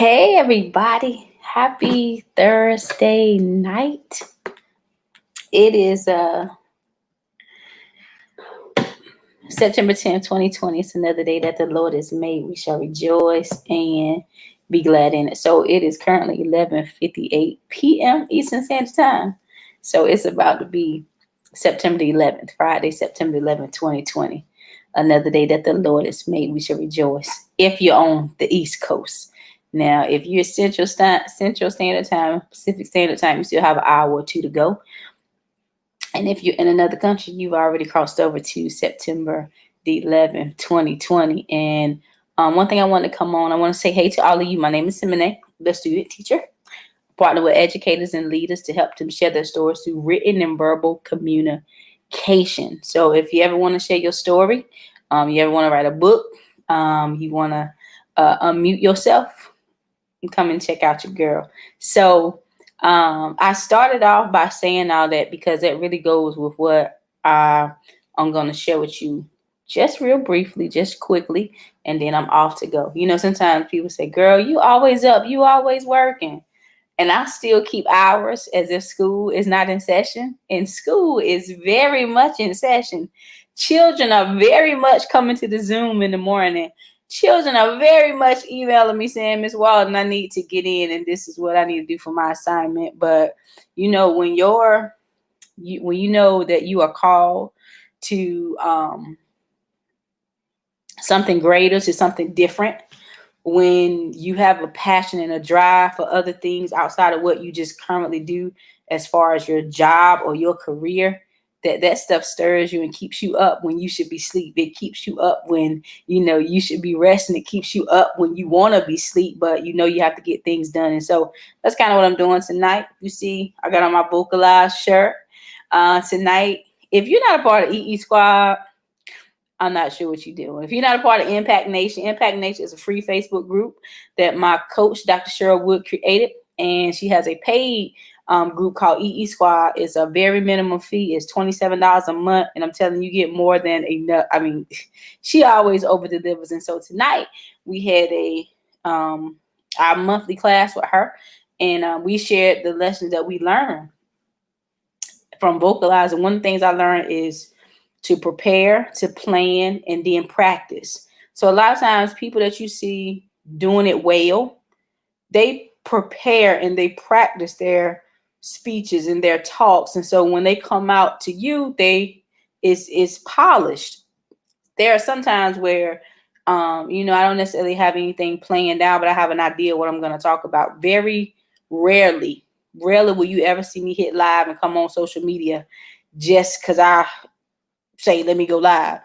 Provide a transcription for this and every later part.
Hey everybody, happy Thursday night. It is September 10th, 2020. It's another day that the Lord has made. We shall rejoice and be glad in it. So it is currently 11:58 p.m. Eastern Standard Time. So it's about to be September the 11th, Friday, September 11th, 2020. Another day that the Lord has made. We shall rejoice. If you're on the East Coast. Now, if you're Central Standard Time, Pacific Standard Time, you still have an hour or two to go. And if you're in another country, you've already crossed over to September the 11th, 2020. And one thing I want to come on, I want to say hey to all of you. My name is Simone, the student teacher. Partner with educators and leaders to help them share their stories through written and verbal communication. So if you ever want to share your story, you ever want to write a book, you want to unmute yourself, come and check out your girl. So I started off by saying all that because that really goes with what I'm going to share with you just real briefly, just quickly, and then I'm off to go. You know, sometimes people say, girl, you always up, you always working. And I still keep hours as if school is not in session. And school is very much in session. Children are very much coming to the Zoom in the morning. Children are very much emailing me saying, Miss Walden, I need to get in and this is what I need to do for my assignment. But you know, when you know that you are called to something greater, to something different, when you have a passion and a drive for other things outside of what you just currently do as far as your job or your career, that stuff stirs you and keeps you up when you should be asleep. It keeps you up when you should be resting. It keeps you up when you want to be asleep, but you have to get things done. And so that's kind of what I'm doing tonight. You see, I got on my Vocalize shirt tonight. If you're not a part of EE Squad, I'm not sure what you're doing. If you're not a part of Impact Nation is a free Facebook group that my coach, Dr. Cheryl Wood, created. And she has a paid group called EE Squad. It's a very minimum fee. It's $27 a month. And I'm telling you, get more than enough. I mean, she always over delivers. And so tonight we had our monthly class with her. And we shared the lessons that we learned from Vocalize. And one of the things I learned is to prepare, to plan, and then practice. So a lot of times people that you see doing it well, they prepare and they practice their speeches and their talks. And so when they come out to you, it's polished. There are some times where I don't necessarily have anything planned out, but I have an idea what I'm going to talk about. Very rarely will you ever see me hit live and come on social media just because I say, let me go live.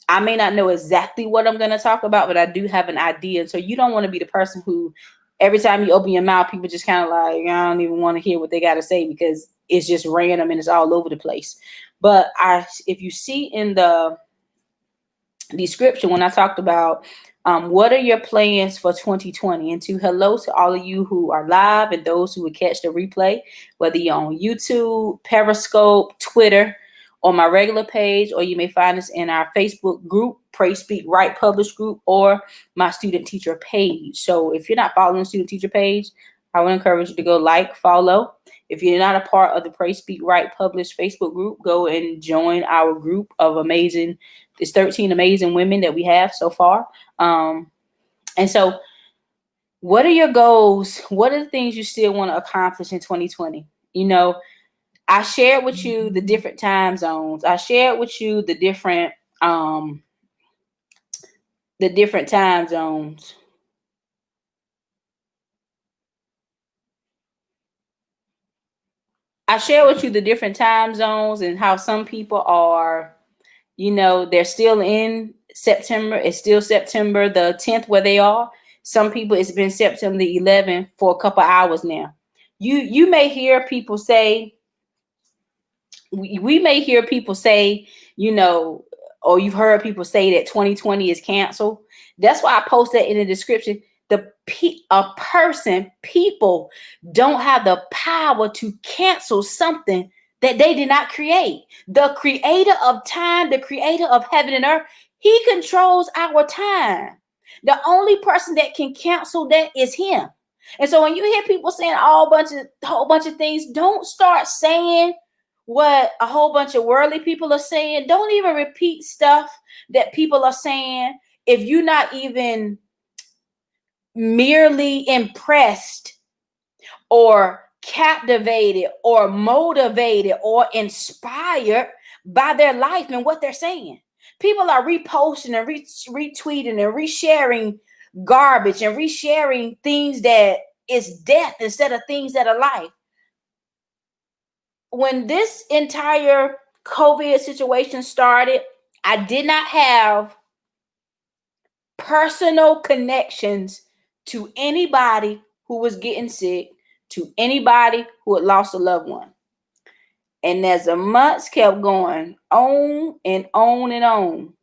I may not know exactly what I'm going to talk about, but I do have an idea. So you don't want to be the person who every time you open your mouth, people just kind of like, I don't even want to hear what they got to say because it's just random and it's all over the place. But if you see in the description, when I talked about what are your plans for 2020, and hello to all of you who are live and those who would catch the replay, whether you're on YouTube, Periscope, Twitter, on my regular page, or you may find us in our Facebook group, Pray, Speak, Write, Publish group, or my student teacher page. So if you're not following the student teacher page, I would encourage you to go like, follow. If you're not a part of the Pray, Speak, Write, Publish Facebook group, go and join our group of it's 13 amazing women that we have so far. And so what are your goals? What are the things you still want to accomplish in 2020? I shared with you the different time zones. I shared with you the different time zones. I share with you the different time zones and how some people are, they're still in September. It's still September the 10th where they are. Some people, it's been September the 11th for a couple hours now. You may hear people say, we may hear people say, or you've heard people say that 2020 is canceled. That's why I post that in the description. People don't have the power to cancel something that they did not create. The creator of time, the creator of heaven and earth, he controls our time. The only person that can cancel that is him. And so when you hear people saying a whole bunch of things, don't start saying what a whole bunch of worldly people are saying. Don't even repeat stuff that people are saying if you're not even merely impressed or captivated or motivated or inspired by their life and what they're saying. People are reposting and retweeting and resharing garbage and resharing things that is death instead of things that are life. When this entire COVID situation started, I did not have personal connections to anybody who was getting sick, to anybody who had lost a loved one. And as the months kept going on and on and on,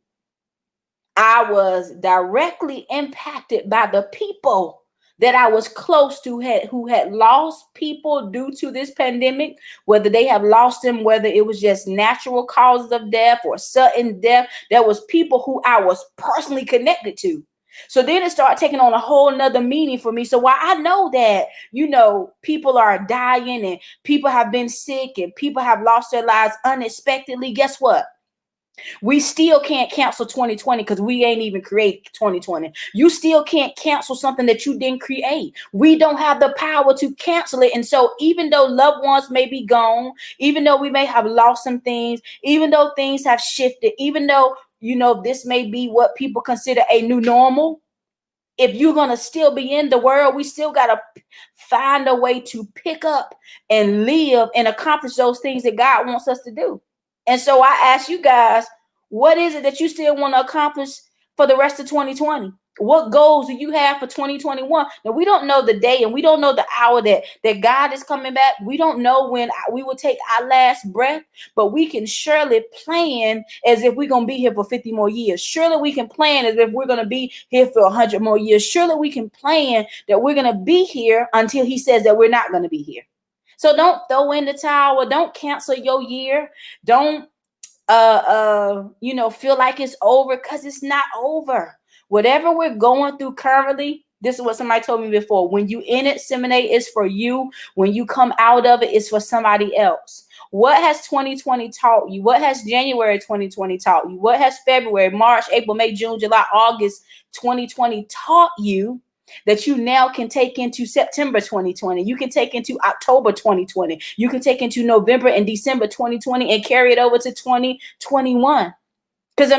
I was directly impacted by the people that I was close to who had lost people due to this pandemic, whether they have lost them, whether it was just natural causes of death or sudden death. There was people who I was personally connected to. So then it started taking on a whole nother meaning for me. So while I know that, people are dying and people have been sick and people have lost their lives unexpectedly, guess what? We still can't cancel 2020 because we ain't even create 2020. You still can't cancel something that you didn't create. We don't have the power to cancel it. And so even though loved ones may be gone, even though we may have lost some things, even though things have shifted, even though, this may be what people consider a new normal, if you're going to still be in the world, we still got to find a way to pick up and live and accomplish those things that God wants us to do. And so I ask you guys, what is it that you still want to accomplish for the rest of 2020? What goals do you have for 2021? Now, we don't know the day and we don't know the hour that God is coming back. We don't know when we will take our last breath, but we can surely plan as if we're going to be here for 50 more years. Surely we can plan as if we're going to be here for 100 more years. Surely we can plan that we're going to be here until he says that we're not going to be here. So don't throw in the towel. Don't cancel your year. Don't feel like it's over, because it's not over. Whatever we're going through currently, this is what somebody told me before. When you in it, Seminate, is for you. When you come out of it, it's for somebody else. What has 2020 taught you? What has January 2020 taught you? What has February, March, April, May, June, July, August 2020 taught you that you now can take into September 2020? You can take into October 2020. You can take into November and December 2020 and carry it over to 2021. Because,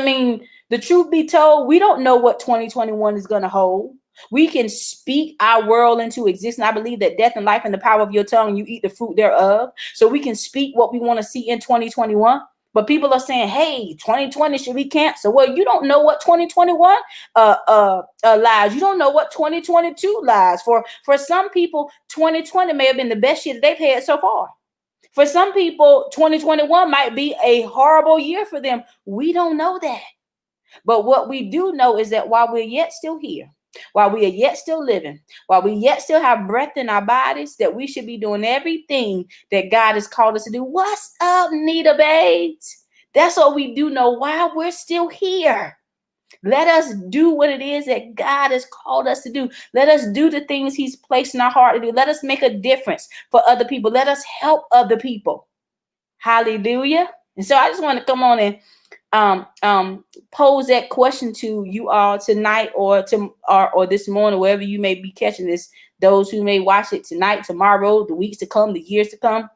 the truth be told, we don't know what 2021 is going to hold. We can speak our world into existence. I believe that death and life in the power of your tongue, you eat the fruit thereof. So we can speak what we want to see in 2021. But people are saying, hey, 2020 should be canceled. Well, you don't know what 2021 lies. You don't know what 2022 lies. For some people, 2020 may have been the best year that they've had so far. For some people, 2021 might be a horrible year for them. We don't know that. But what we do know is that while we're yet still here, while we are yet still living, while we yet still have breath in our bodies, that we should be doing everything that God has called us to do. What's up, Nita Bates? That's what we do know while we're still here. Let us do what it is that God has called us to do. Let us do the things he's placed in our heart to do. Let us make a difference for other people. Let us help other people. Hallelujah. And so I just want to come on and pose that question to you all tonight or this morning, wherever you may be catching this, those who may watch it tonight, tomorrow, the weeks to come, the years to come.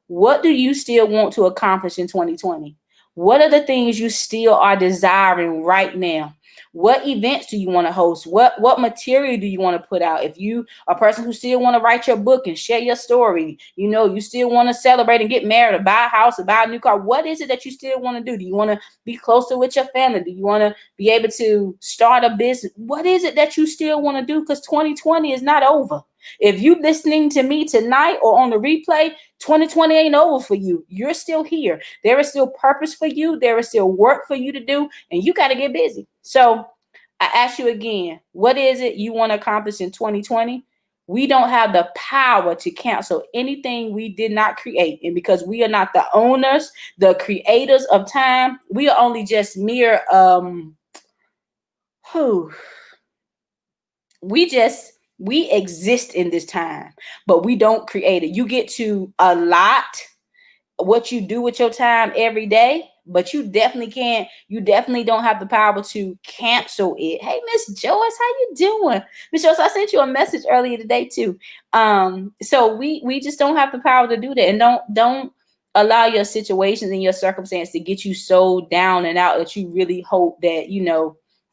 What do you still want to accomplish in 2020? What are the things you still are desiring right now? What events do you want to host? What material do you want to put out? If you are a person who still want to write your book and share your story, you still want to celebrate and get married or buy a house or buy a new car. What is it that you still want to do? Do you want to be closer with your family? Do you want to be able to start a business? What is it that you still want to do? Because 2020 is not over. If you listening to me tonight or on the replay, 2020 ain't over for you. You're still here. There is still purpose for you. There is still work for you to do, and you got to get busy. So I ask you again, what is it you want to accomplish in 2020? We don't have the power to cancel anything we did not create. And because we are not the owners, the creators of time, we are only just mere we just We exist in this time, but we don't create it. You get to allot what you do with your time every day, but you definitely don't have the power to cancel it. Hey, Miss Joyce, how you doing? Miss Joyce, I sent you a message earlier today too. So we just don't have the power to do that. And don't allow your situations and your circumstance to get you so down and out that you really hope that,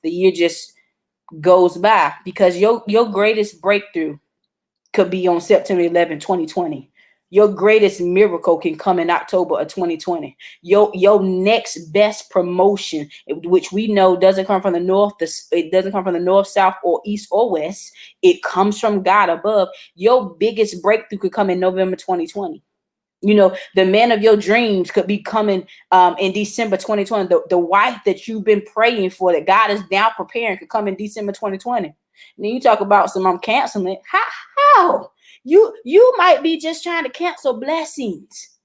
the year just goes by, because your greatest breakthrough could be on September 11, 2020. Your greatest miracle can come in October of 2020. Your next best promotion, which we know doesn't come from the north, it doesn't come from the north, south, or east or west. It comes from God above. Your biggest breakthrough could come in November 2020. The man of your dreams could be coming in December 2020. The wife that you've been praying for, that God is now preparing, could come in December 2020. And then you talk about I'm canceling. How? You might be just trying to cancel blessings.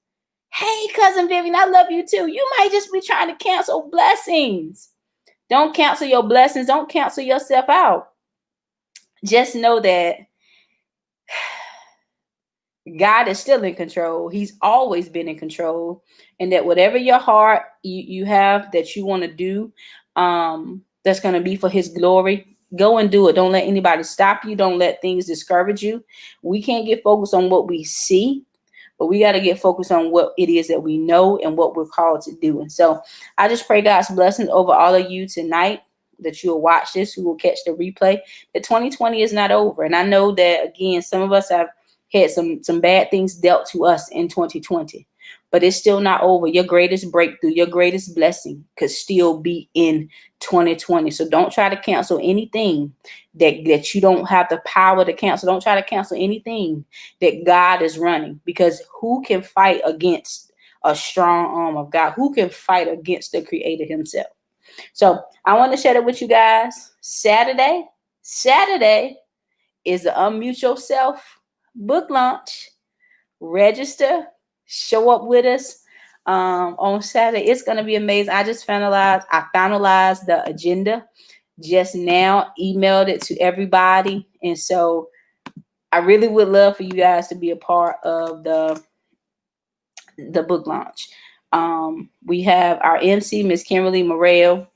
Hey, cousin Vivian, I love you too. You might just be trying to cancel blessings. Don't cancel your blessings. Don't cancel yourself out. Just know that God is still in control. He's always been in control. And that whatever your heart you have that you want to do, that's going to be for his glory, go and do it. Don't let anybody stop you. Don't let things discourage you. We can't get focused on what we see, but we got to get focused on what it is that we know and what we're called to do. And so I just pray God's blessings over all of you tonight, that you'll watch this, who will catch the replay. That 2020 is not over. And I know that, again, some of us have had some bad things dealt to us in 2020, but it's still not over. Your greatest breakthrough, your greatest blessing could still be in 2020. So don't try to cancel anything that you don't have the power to cancel. Don't try to cancel anything that God is running, because who can fight against a strong arm of God? Who can fight against the Creator himself? So I want to share it with you guys. Saturday is the Unmute Yourself book launch. Register, show up with us on Saturday. It's going to be amazing. I finalized the agenda just now, emailed it to everybody. And so I really would love for you guys to be a part of the book launch. We have our MC, Miss Kimberly Morrell.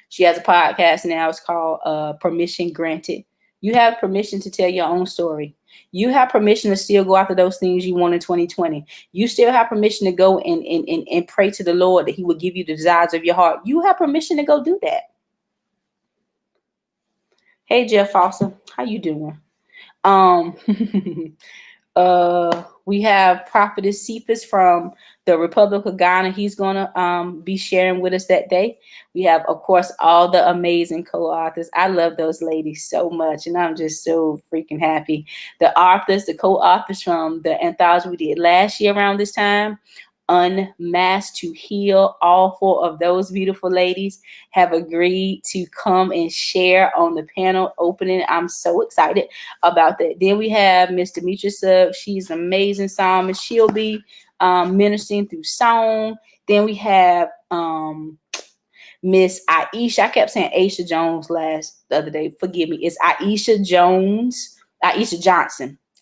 She has a podcast now. It's called Permission Granted. You have permission to tell your own story. You have permission to still go after those things you want in 2020. You still have permission to go and pray to the Lord that he will give you the desires of your heart. You have permission to go do that. Hey, Jeff Foster, how you doing? We have Prophetess Cephas from the Republic of Ghana. He's going to be sharing with us that day. We have, of course, all the amazing co-authors. I love those ladies so much, and I'm just so freaking happy. The co-authors from the anthology we did last year around this time, Unmasked to Heal, all four of those beautiful ladies have agreed to come and share on the panel opening. I'm so excited about that. Then we have Miss Demetra Sugg. She's an amazing psalmist. She'll be ministering through song. Then we have Miss Aisha. I kept saying Aisha Jones the other day. Forgive me. It's Aisha Johnson.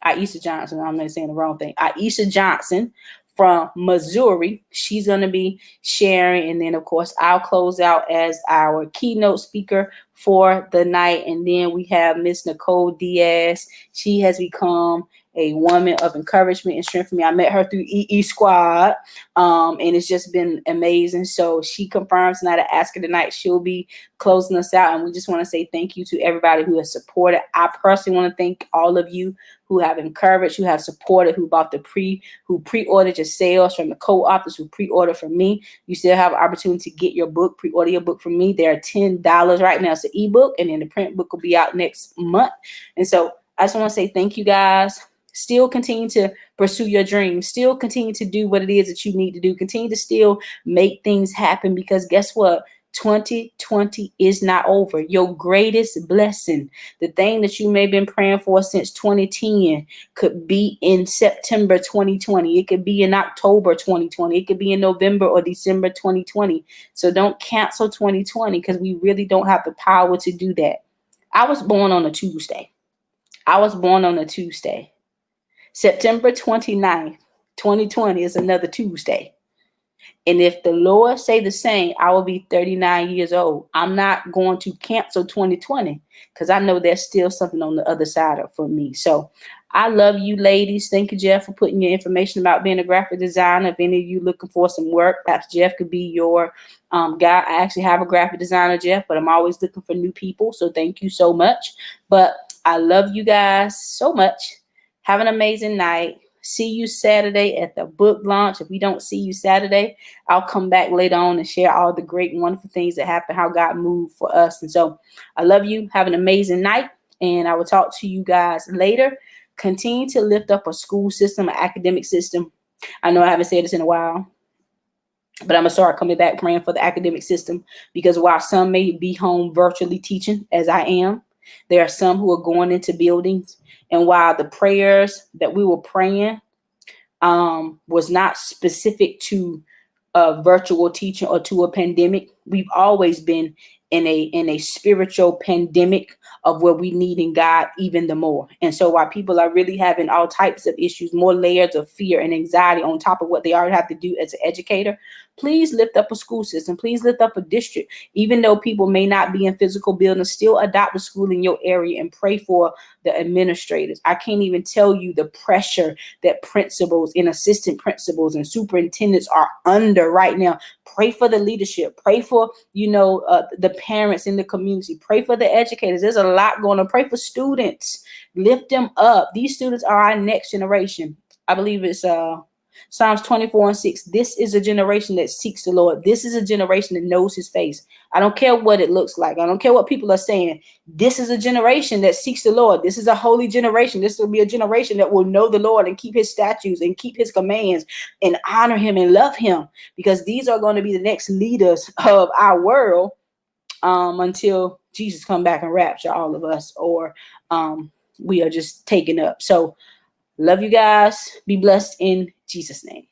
I'm not saying the wrong thing. Aisha Johnson from Missouri. She's going to be sharing. And then, of course, I'll close out as our keynote speaker for the night. And then we have Miss Nicole Diaz. She has become a woman of encouragement and strength for me. I met her through EE Squad, and it's just been amazing. So she confirms tonight. I ask her tonight. She'll be closing us out, and we just want to say thank you to everybody who has supported. I personally want to thank all of you who have encouraged, who have supported, who bought who pre-ordered your sales from the co-authors, who pre-ordered from me. You still have an opportunity to get your book, pre-order your book from me. They're $10 right now. It's an ebook, and then the print book will be out next month. And so I just want to say thank you guys. Still continue to pursue your dreams. Still continue to do what it is that you need to do. Continue to still make things happen, because guess what? 2020 is not over. Your greatest blessing, the thing that you may have been praying for since 2010, could be in September 2020. It could be in October 2020. It could be in November or December 2020. So don't cancel 2020, because we really don't have the power to do that. I was born on a Tuesday. I was born on a Tuesday. September 29th, 2020 is another Tuesday. And if the Lord say the same, I will be 39 years old. I'm not going to cancel 2020 because I know there's still something on the other side for me. So I love you, ladies. Thank you, Jeff, for putting your information about being a graphic designer. If any of you looking for some work, perhaps Jeff could be your guy. I actually have a graphic designer, Jeff, but I'm always looking for new people. So thank you so much. But I love you guys so much. Have an amazing night. See you Saturday at the book launch. If we don't see you Saturday, I'll come back later on and share all the great, wonderful things that happen, how God moved for us. And so I love you. Have an amazing night. And I will talk to you guys later. Continue to lift up a school system, an academic system. I know I haven't said this in a while, but I'm going to start coming back praying for the academic system, because while some may be home virtually teaching, as I am, there are some who are going into buildings. And while the prayers that we were praying was not specific to virtual teaching or to a pandemic, we've always been in a spiritual pandemic of where we needing God even the more. And so while people are really having all types of issues, more layers of fear and anxiety on top of what they already have to do as an educator, please lift up a school system. Please lift up a district. Even though people may not be in physical buildings, still adopt a school in your area and pray for the administrators. I can't even tell you the pressure that principals and assistant principals and superintendents are under right now. Pray for the leadership. Pray for, the parents in the community. Pray for the educators. There's a lot going on. Pray for students. Lift them up. These students are our next generation. I believe it's Psalms 24:6. This is a generation that seeks the Lord. This is a generation that knows his face. I don't care what it looks like. I don't care what people are saying. This is a generation that seeks the Lord. This is a holy generation. This will be a generation that will know the Lord and keep his statutes and keep his commands and honor him and love him, because these are going to be the next leaders of our world until Jesus come back and rapture all of us, or we are just taken up. So love you guys. Be blessed in Jesus' name.